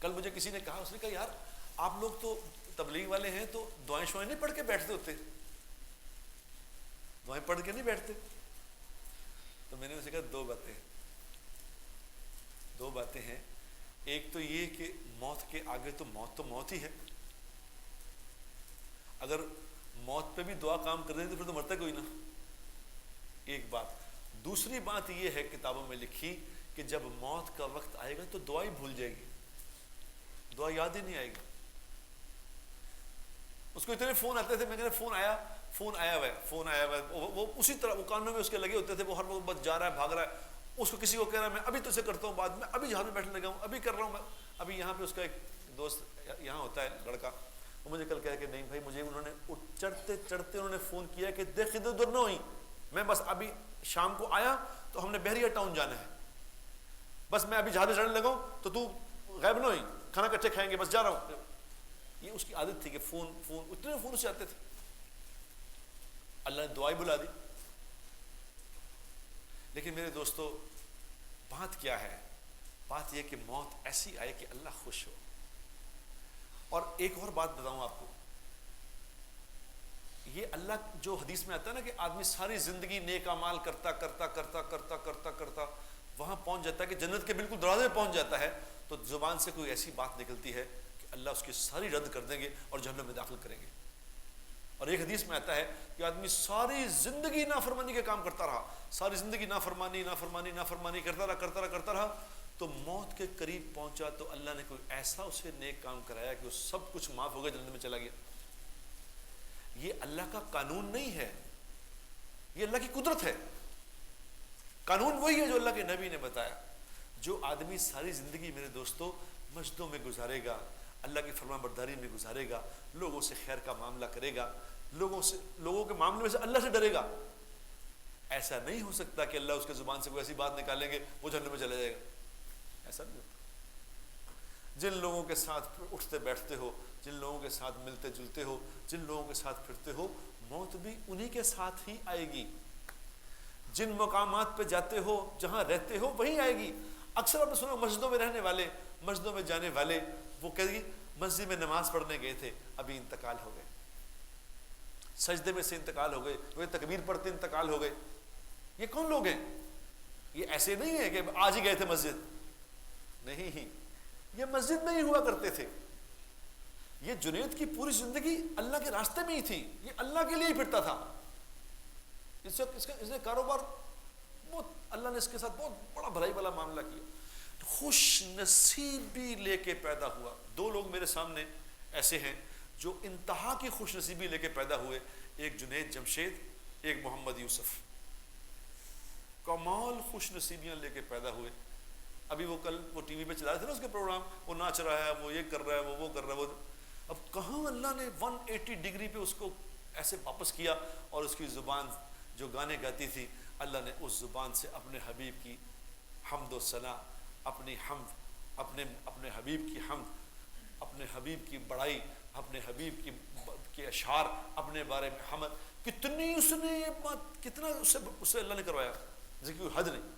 کل مجھے کسی نے کہا، اس نے کہا یار آپ لوگ تو تبلیغ والے ہیں تو دعائیں شوائیں نہیں پڑھ کے بیٹھتے ہوتے، دعائیں پڑھ کے نہیں بیٹھتے؟ تو میں نے اسے کہا دو باتیں ہیں. ایک تو یہ کہ موت کے آگے تو موت ہی ہے. اگر موت پہ بھی دعا کام کر رہی تو پھر تو مرتا کوئی نہ. ایک بات. دوسری بات یہ ہے کتابوں میں لکھی کہ جب موت کا وقت آئے گا تو دعا ہی بھول جائے گی، دعا یاد ہی نہیں آئے گی. اس کو اتنے فون آتے تھے، میں کہا فون آیا ہوا ہے، وہ اسی طرح وہ کانوں میں اس کے لگے ہوتے تھے، وہ ہر وقت بس جا رہا ہے بھاگ رہا ہے. اس کو کسی کو کہہ رہا ہے میں ابھی تو سے کرتا ہوں، بعد میں ابھی جہاز میں بیٹھنے لگا ہوں، ابھی کر رہا ہوں میں. ابھی یہاں پہ اس کا ایک دوست یہاں ہوتا ہے لڑکا، وہ مجھے کل کہا کہ نہیں بھائی مجھے انہوں نے چڑھتے انہوں نے فون کیا کہ دیکھ ادھر ادھر نہ ہوئی، میں بس ابھی شام کو آیا تو ہم نے بحریہ ٹاؤن جانا ہے، بس میں ابھی جہاز میں چڑھنے لگا ہوں تو تو غائب نہ ہوئی، کھانا کچے کھائیں گے، بس جا رہا ہوں. یہ اس کی عادت تھی کہ فون اتنے فون سے آتے تھے. اللہ نے دعائیں بلا دی. لیکن میرے دوستو بات کیا ہے؟ بات یہ کہ موت ایسی آئے کہ اللہ خوش ہو. اور ایک اور بات بتاؤں آپ کو، یہ اللہ جو حدیث میں آتا ہے نا کہ آدمی ساری زندگی نیک اعمال کرتا کرتا کرتا کرتا کرتا کرتا وہاں پہنچ جاتا ہے کہ جنت کے بالکل دروازے پہ پہنچ جاتا ہے، تو زبان سے کوئی ایسی بات نکلتی ہے کہ اللہ اس کی ساری رد کر دیں گے اور جہنم میں داخل کریں گے. اور ایک حدیث میں آتا ہے کہ آدمی ساری زندگی نافرمانی کے کام کرتا رہا، ساری زندگی نافرمانی کرتا رہا تو موت کے قریب پہنچا تو اللہ نے کوئی ایسا اسے نیک کام کرایا کہ وہ سب کچھ معاف ہو گیا، جنت میں چلا گیا. یہ اللہ کا قانون نہیں ہے، یہ اللہ کی قدرت ہے. قانون وہی ہے جو اللہ کے نبی نے بتایا. جو آدمی ساری زندگی میرے دوستو مسجدوں میں گزارے گا، اللہ کی فرمان برداری میں گزارے گا، لوگوں سے خیر کا معاملہ کرے گا، لوگوں کے معاملے میں سے اللہ سے ڈرے گا، ایسا نہیں ہو سکتا کہ اللہ اس کے زبان سے کوئی ایسی بات نکالیں گے وہ جہنم میں چلا جائے گا. ایسا نہیں ہوتا. جن لوگوں کے ساتھ اٹھتے بیٹھتے ہو، جن لوگوں کے ساتھ ملتے جلتے ہو، جن لوگوں کے ساتھ پھرتے ہو، موت بھی انہی کے ساتھ ہی آئے گی. جن مقامات پہ جاتے ہو، جہاں رہتے ہو، وہیں آئے گی. اکثر آپ نے سنا مسجدوں میں رہنے والے، مسجدوں میں جانے والے، وہ کہہ گی مسجد میں نماز پڑھنے گئے تھے ابھی انتقال ہو گئے، سجدے میں سے انتقال ہو گئے، وہ تکبیر پڑھتے انتقال ہو گئے. یہ کون لوگ ہیں؟ یہ ایسے نہیں ہے کہ آج ہی گئے تھے مسجد، نہیں، یہ مسجد میں ہی ہوا کرتے تھے. یہ جنید کی پوری زندگی اللہ کے راستے میں ہی تھی، یہ اللہ کے لیے ہی پھرتا تھا. اس نے کاروبار بہت، اللہ نے اس کے ساتھ بہت بڑا بھلائی والا معاملہ کیا. خوش نصیبی لے کے پیدا ہوا. 2 لوگ میرے سامنے ایسے ہیں جو انتہا کی خوش نصیبی لے کے پیدا ہوئے. ایک جنید جمشید، ایک محمد یوسف. کمال خوش نصیبیاں لے کے پیدا ہوئے. ابھی وہ کل وہ ٹی وی پہ چلا رہے تھے نا اس کے پروگرام، وہ ناچ رہا ہے، وہ یہ کر رہا ہے، وہ کر رہا ہے. اب کہاں اللہ نے 180 ڈگری پہ اس کو ایسے واپس کیا، اور اس کی زبان جو گانے گاتی تھی، اللہ نے اس زبان سے اپنے حبیب کی حمد و ثنا، اپنی حمد، اپنے حبیب کی حمد، اپنے حبیب کی بڑائی، اپنے حبیب کے اشعار، اپنے بارے میں حمد، کتنی اس نے یہ بات، کتنا اس سے اللہ نے کروایا جس کی کوئی حد نہیں.